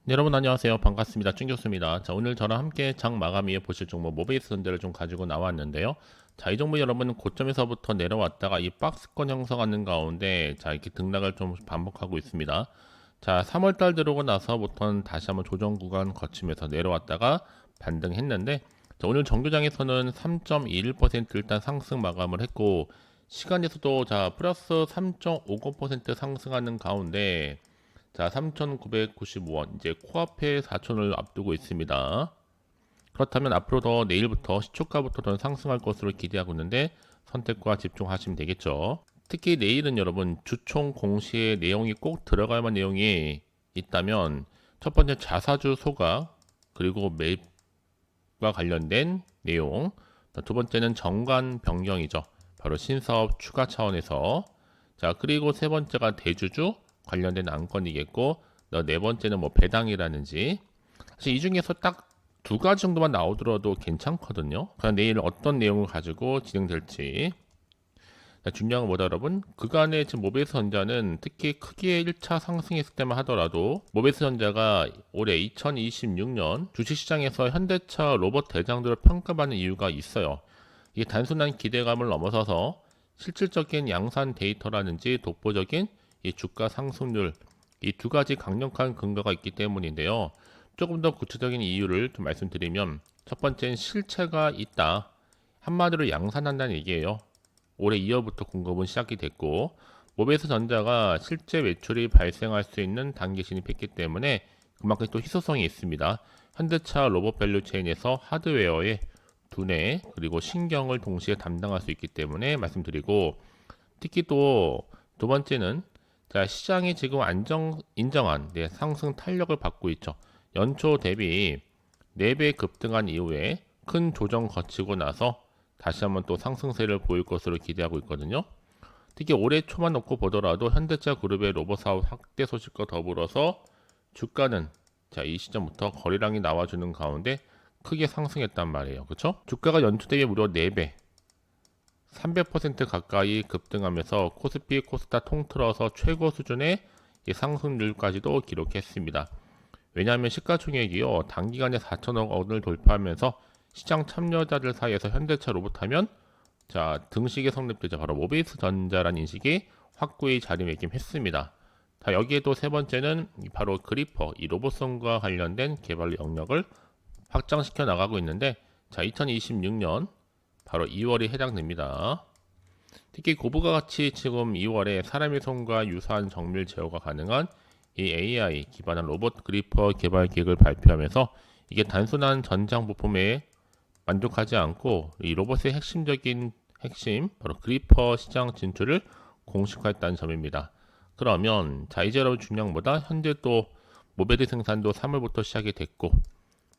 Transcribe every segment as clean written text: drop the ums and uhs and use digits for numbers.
네, 여러분 안녕하세요. 반갑습니다. 찐교수입니다. 자, 오늘 저랑 함께 장 마감위에 보실 종목 모베이스 전제를 좀 가지고 나왔는데요. 자, 이 종목 여러분 고점에서부터 내려왔다가 이 박스권 형성하는 가운데 자, 이렇게 등락을 좀 반복하고 있습니다. 자, 3월달 들어오고 나서부터는 다시 한번 조정 구간 거치면서 내려왔다가 반등했는데 자, 오늘 정규장에서는 3.21% 일단 상승 마감을 했고 시간에서도 자, 플러스 3.50% 상승하는 가운데 자, 3,995원. 이제 코앞에 4,000을 앞두고 있습니다. 그렇다면 앞으로 더 내일부터 시초가부터 더 상승할 것으로 기대하고 있는데 선택과 집중하시면 되겠죠. 특히 내일은 여러분 주총 공시의 내용이 꼭 들어갈 만한 내용이 있다면 첫 번째 자사주 소각 그리고 매입과 관련된 내용 두 번째는 정관 변경이죠. 바로 신사업 추가 차원에서 자 그리고 세 번째가 대주주 관련된 안건이겠고 네 번째는 뭐 배당이라든지 사실 이 중에서 딱 두 가지 정도만 나오더라도 괜찮거든요. 그냥 내일 어떤 내용을 가지고 진행될지 중요한 건 뭐다 여러분? 그간의 지금 모베이스 전자는 특히 크게 1차 상승했을 때만 하더라도 모베이스 전자가 올해 2026년 주식시장에서 현대차 로봇 대장들을 평가받는 이유가 있어요. 이게 단순한 기대감을 넘어서서 실질적인 양산 데이터라든지 독보적인 이 주가 상승률 이 두 가지 강력한 근거가 있기 때문인데요. 조금 더 구체적인 이유를 좀 말씀드리면 첫 번째는 실체가 있다. 한마디로 양산한다는 얘기예요. 올해 2월부터 공급은 시작이 됐고 모베이스 전자가 실제 매출이 발생할 수 있는 단계 진입했기 때문에 그만큼 또 희소성이 있습니다. 현대차 로봇 밸류 체인에서 하드웨어의 두뇌 그리고 신경을 동시에 담당할 수 있기 때문에 말씀드리고 특히 또 두 번째는 자 시장이 지금 인정한 상승 탄력을 받고 있죠. 연초 대비 4배 급등한 이후에 큰 조정 거치고 나서 다시 한번 또 상승세를 보일 것으로 기대하고 있거든요. 특히 올해 초만 놓고 보더라도 현대차 그룹의 로봇 사업 확대 소식과 더불어서 주가는 자, 이 시점부터 거래량이 나와주는 가운데 크게 상승했단 말이에요. 그렇죠? 주가가 연초 대비 무려 4배, 300% 가까이 급등하면서 코스피, 코스닥 통틀어서 최고 수준의 상승률까지도 기록했습니다. 왜냐하면 시가총액이요 단기간에 4천억 원을 돌파하면서 시장 참여자들 사이에서 현대차 로봇하면 자 등식에 성립되자 바로 모비스 전자라는 인식이 확고히 자리매김했습니다. 자 여기에 또 세 번째는 바로 그리퍼 이 로봇성과 관련된 개발 영역을 확장시켜 나가고 있는데 자 2026년 바로 2월이 해당됩니다. 특히 고부가 같이 지금 2월에 사람의 손과 유사한 정밀 제어가 가능한 이 AI 기반한 로봇 그리퍼 개발 계획을 발표하면서 이게 단순한 전장 부품에 만족하지 않고 이 로봇의 핵심 바로 그리퍼 시장 진출을 공식화했다는 점입니다. 그러면 자 이제 여러분 중요한 것보다 현재 또 모베드 생산도 3월부터 시작이 됐고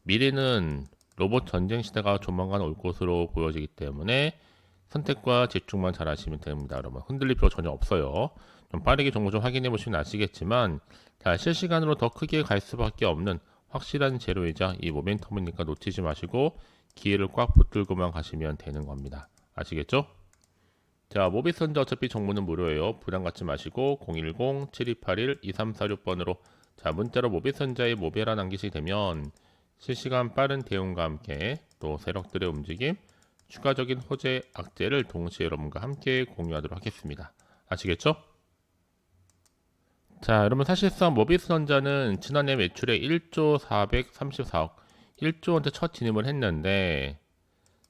미래는 로봇 전쟁 시대가 조만간 올 것으로 보여지기 때문에 선택과 집중만 잘 하시면 됩니다. 여러분 흔들릴 필요 전혀 없어요. 좀 빠르게 정보 좀 확인해 보시면 아시겠지만 자, 실시간으로 더 크게 갈 수밖에 없는 확실한 재료이자 이 모멘텀이니까 놓치지 마시고 기회를 꽉 붙들고만 가시면 되는 겁니다. 아시겠죠? 자, 모비선자 어차피 정보는 무료예요. 부담 갖지 마시고 010-7281-2346번으로 자, 문자로 모비선자의 모베라 남기시게 되면 실시간 빠른 대응과 함께 또 세력들의 움직임, 추가적인 호재 악재를 동시에 여러분과 함께 공유하도록 하겠습니다. 아시겠죠? 자, 여러분 사실상 모비스 전자는 지난해 매출에 1조 434억, 1조 원대 첫 진입을 했는데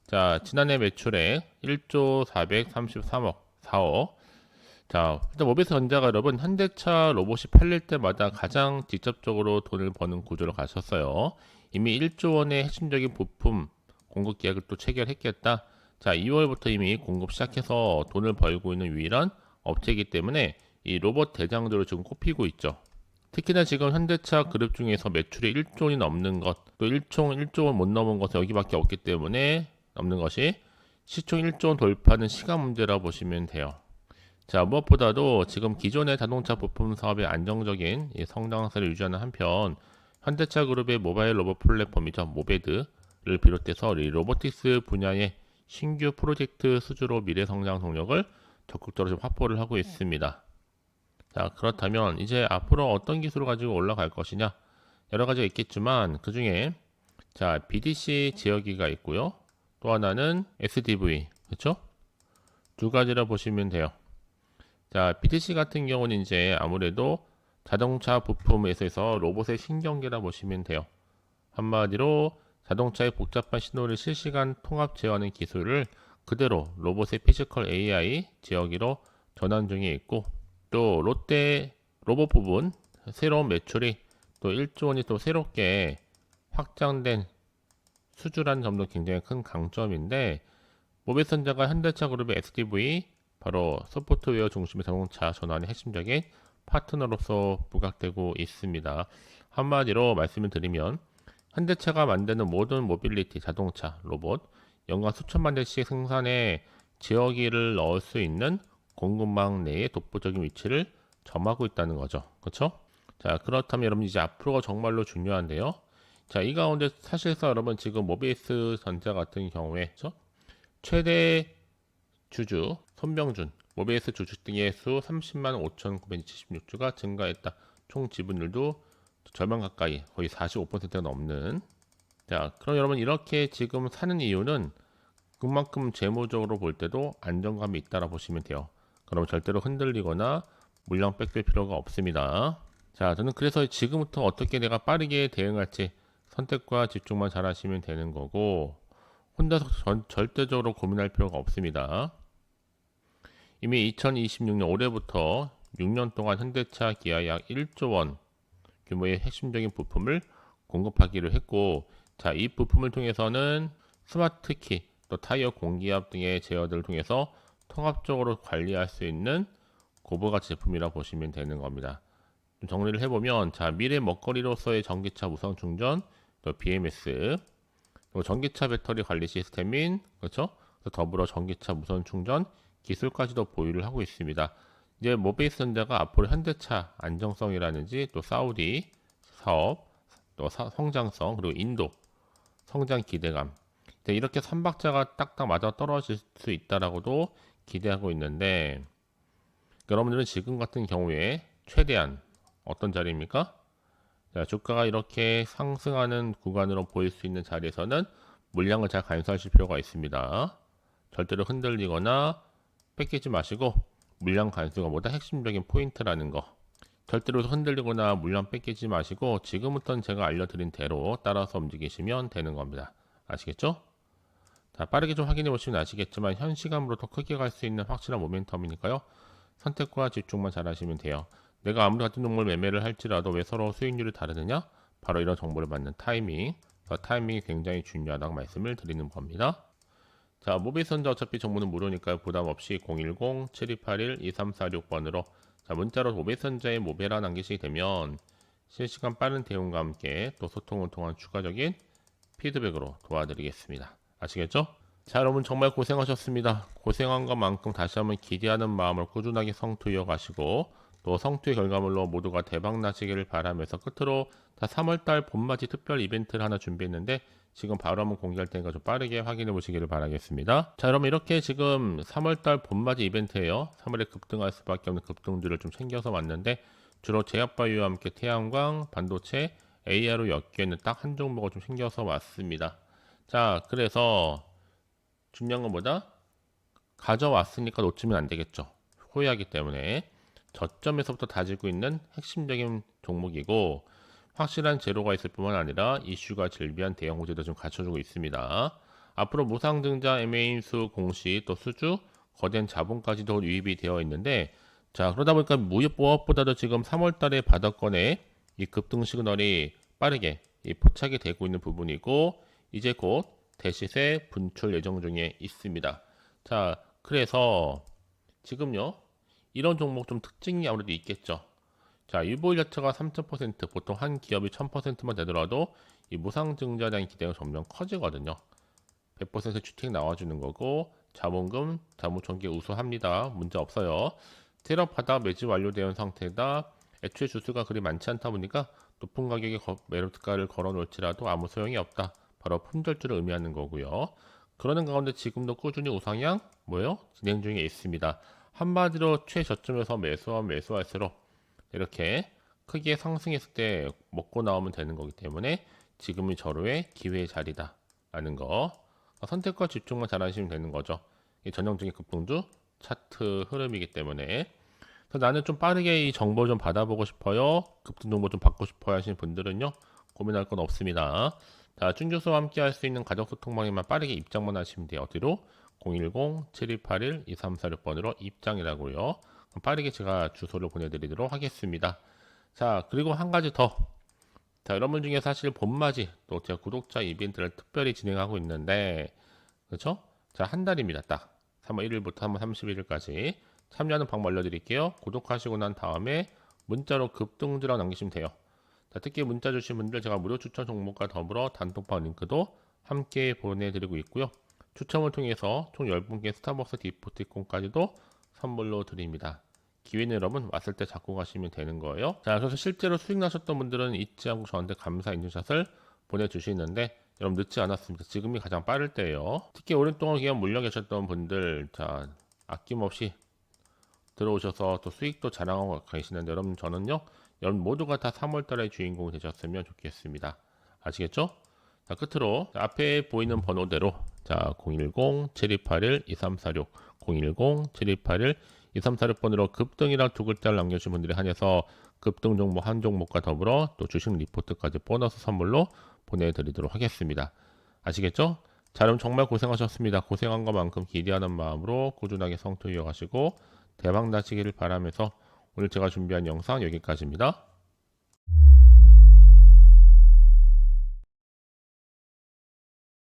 자, 지난해 매출에 1조 433억, 4억. 자, 일단 모비스 전자가 여러분 현대차 로봇이 팔릴 때마다 가장 직접적으로 돈을 버는 구조로 가셨어요. 이미 1조 원의 핵심적인 부품 공급 계약을 또 체결했겠다. 자, 2월부터 이미 공급 시작해서 돈을 벌고 있는 유일한 업체이기 때문에 이 로봇 대장들을 지금 꼽히고 있죠. 특히나 지금 현대차 그룹 중에서 매출이 1조 원이 넘는 것, 또 1조 원 못 넘은 것은 여기밖에 없기 때문에 넘는 것이 시총 1조 원 돌파는 시간 문제라고 보시면 돼요. 자, 무엇보다도 지금 기존의 자동차 부품 사업의 안정적인 성장세를 유지하는 한편 현대차 그룹의 모바일 로봇 플랫폼이죠. 모베드를 비롯해서 이 로보틱스 분야의 신규 프로젝트 수주로 미래 성장 동력을 적극적으로 좀 확보를 하고 있습니다. 자, 그렇다면 이제 앞으로 어떤 기술을 가지고 올라갈 것이냐? 여러 가지가 있겠지만 그 중에 자 BDC 제어기가 있고요. 또 하나는 SDV, 그렇죠? 두 가지라 보시면 돼요. 자 BDC 같은 경우는 이제 아무래도 자동차 부품에서 로봇의 신경계라 보시면 돼요. 한마디로 자동차의 복잡한 신호를 실시간 통합 제어하는 기술을 그대로 로봇의 피지컬 AI 제어기로 전환 중에 있고, 또 롯데 로봇 부분 새로운 매출이 또 1조 원이 또 새롭게 확장된 수주라는 점도 굉장히 큰 강점인데, 모비스전자가 현대차 그룹의 SDV 바로 소프트웨어 중심의 자동차 전환의 핵심적인 파트너로서 부각되고 있습니다. 한마디로 말씀을 드리면 현대차가 만드는 모든 모빌리티 자동차 로봇 연간 수천만 대씩 생산에 제어기를 넣을 수 있는 공급망 내에 독보적인 위치를 점하고 있다는 거죠. 그렇죠? 자, 그렇다면 여러분 이제 앞으로가 정말로 중요한데요. 자, 이 가운데 사실상 여러분 지금 모비스 전자 같은 경우에 그렇죠? 최대 주주 손병준 모비스 주주 등의 수 30만 5,976주가 증가했다. 총 지분율도 절반 가까이 거의 45%가 넘는. 자, 그럼 여러분 이렇게 지금 사는 이유는 그만큼 재무적으로 볼 때도 안정감이 있다라 보시면 돼요. 그럼 절대로 흔들리거나 물량 뺏길 필요가 없습니다. 자, 저는 그래서 지금부터 어떻게 내가 빠르게 대응할지 선택과 집중만 잘 하시면 되는 거고, 혼자서 절대적으로 고민할 필요가 없습니다. 이미 2026년 올해부터 6년 동안 현대차 기아 약 1조 원 규모의 핵심적인 부품을 공급하기로 했고, 자, 이 부품을 통해서는 스마트 키, 또 타이어 공기압 등의 제어들을 통해서 통합적으로 관리할 수 있는 고부가치 제품이라고 보시면 되는 겁니다. 좀 정리를 해보면, 자, 미래 먹거리로서의 전기차 무선 충전, 또 BMS, 또 전기차 배터리 관리 시스템인, 그렇죠? 더불어 전기차 무선 충전 기술까지도 보유를 하고 있습니다. 이제 모비스전자가 앞으로 현대차 안정성이라든지 또 사우디 사업, 또 성장성, 그리고 인도 성장 기대감, 이렇게 삼박자가 딱딱 맞아 떨어질 수 있다라고도 기대하고 있는데, 여러분들은 지금 같은 경우에 최대한 어떤 자리입니까? 자, 주가가 이렇게 상승하는 구간으로 보일 수 있는 자리에서는 물량을 잘 간수하실 필요가 있습니다. 절대로 흔들리거나 뺏기지 마시고, 물량 간수가 보다 핵심적인 포인트라는 거. 절대로 흔들리거나 물량 뺏기지 마시고 지금부터는 제가 알려드린 대로 따라서 움직이시면 되는 겁니다. 아시겠죠? 자, 빠르게 좀 확인해 보시면 아시겠지만 현 시간으로 더 크게 갈 수 있는 확실한 모멘텀이니까요. 선택과 집중만 잘 하시면 돼요. 내가 아무리 같은 종목을 매매를 할지라도 왜 서로 수익률이 다르느냐? 바로 이런 정보를 받는 타이밍. 타이밍이 굉장히 중요하다고 말씀을 드리는 겁니다. 자, 모비스전자 어차피 정보는 무료니까요. 부담 없이 010-7281-2346번으로 자, 문자로 모비스전자의 모베라 남기시게 되면 실시간 빠른 대응과 함께 또 소통을 통한 추가적인 피드백으로 도와드리겠습니다. 아시겠죠? 자, 여러분 정말 고생하셨습니다. 고생한 것만큼 다시 한번 기대하는 마음을 꾸준하게 성투 이어가시고 또 성투의 결과물로 모두가 대박 나시기를 바라면서 끝으로 3월달 봄맞이 특별 이벤트를 하나 준비했는데 지금 바로 한번 공개할 테니까 좀 빠르게 확인해 보시기를 바라겠습니다. 자, 여러분 이렇게 지금 3월달 봄맞이 이벤트예요. 3월에 급등할 수밖에 없는 급등주를 좀 챙겨서 왔는데 주로 제약바이오와 함께 태양광, 반도체, AR로 엮여 있는 딱 한 종목을 좀 챙겨서 왔습니다. 자, 그래서 중요한 건 뭐다? 가져왔으니까 놓치면 안 되겠죠. 후회하기 때문에 저점에서부터 다지고 있는 핵심적인 종목이고 확실한 재료가 있을 뿐만 아니라 이슈가 즐비한 대형 호재도 좀 갖춰주고 있습니다. 앞으로 무상증자, MA인수, 공시, 또 수주, 거대한 자본까지도 유입이 되어 있는데 자, 그러다 보니까 무엇보다도 지금 3월달에 바닥권에 이 급등 시그널이 빠르게 포착이 되고 있는 부분이고 이제 곧 대시세 분출 예정 중에 있습니다. 자, 그래서 지금요 이런 종목 좀 특징이 아무래도 있겠죠. 자, 유보율 자체가 3,000% 보통 한 기업이 1,000%만 되더라도 이 무상증자에 대한 기대가 점점 커지거든요. 100% 주택 나와주는 거고 자본금, 자무총계 우수합니다. 문제 없어요. 테러 바닥 매집 완료되어 상태다. 애초에 주수가 그리 많지 않다 보니까 높은 가격에 매도가를 걸어놓을지라도 아무 소용이 없다. 바로 품절주를 의미하는 거고요. 그러는 가운데 지금도 꾸준히 우상향 뭐요? 진행 중에 있습니다. 한마디로 최저점에서 매수하면 매수할수록 이렇게 크게 상승했을 때 먹고 나오면 되는 거기 때문에 지금이 절호의 기회의 자리다 라는 거. 선택과 집중만 잘하시면 되는 거죠. 이 전형적인 급등주 차트 흐름이기 때문에. 그래서 나는 좀 빠르게 이 정보 좀 받아보고 싶어요, 급등 정보 좀 받고 싶어요 하시는 분들은요, 고민할 건 없습니다. 자, 쭝교수와 함께 할 수 있는 가족 소통방에만 빠르게 입장만 하시면 돼요. 어디로? 010-7281-2346번으로 입장이라고요. 그럼 빠르게 제가 주소를 보내드리도록 하겠습니다. 자, 그리고 한 가지 더. 자, 여러분 중에 사실 봄맞이 또 제가 구독자 이벤트를 특별히 진행하고 있는데, 그렇죠? 자, 한 달입니다. 딱 3월 1일부터 3월 31일까지 참여하는 방법 알려드릴게요. 구독하시고 난 다음에 문자로 급등주라고 남기시면 돼요. 자, 특히 문자 주신 분들 제가 무료 추천 종목과 더불어 단톡방 링크도 함께 보내드리고 있고요. 추첨을 통해서 총 10분께 스타벅스 기프티콘까지도 선물로 드립니다. 기회는 여러분 왔을 때 잡고 가시면 되는 거예요. 자, 그래서 실제로 수익 나셨던 분들은 잊지 않고 저한테 감사 인증샷을 보내주시는데, 여러분 늦지 않았습니다. 지금이 가장 빠를 때예요. 특히 오랫동안 기간 물려 계셨던 분들, 자, 아낌없이 들어오셔서 또 수익도 자랑하고 계시는데, 여러분 저는요, 여러분 모두가 다 3월달의 주인공이 되셨으면 좋겠습니다. 아시겠죠? 자, 끝으로 앞에 보이는 번호대로, 자, 010-7281-2346, 010-7281-2346번으로 급등이랑 두 글자를 남겨주신 분들에 한해서 급등 종목 한 종목과 더불어 또 주식 리포트까지 보너스 선물로 보내드리도록 하겠습니다. 아시겠죠? 자, 그럼 정말 고생하셨습니다. 고생한 것만큼 기대하는 마음으로 꾸준하게 성투 이어가시고 대박 나시기를 바라면서 오늘 제가 준비한 영상 여기까지입니다.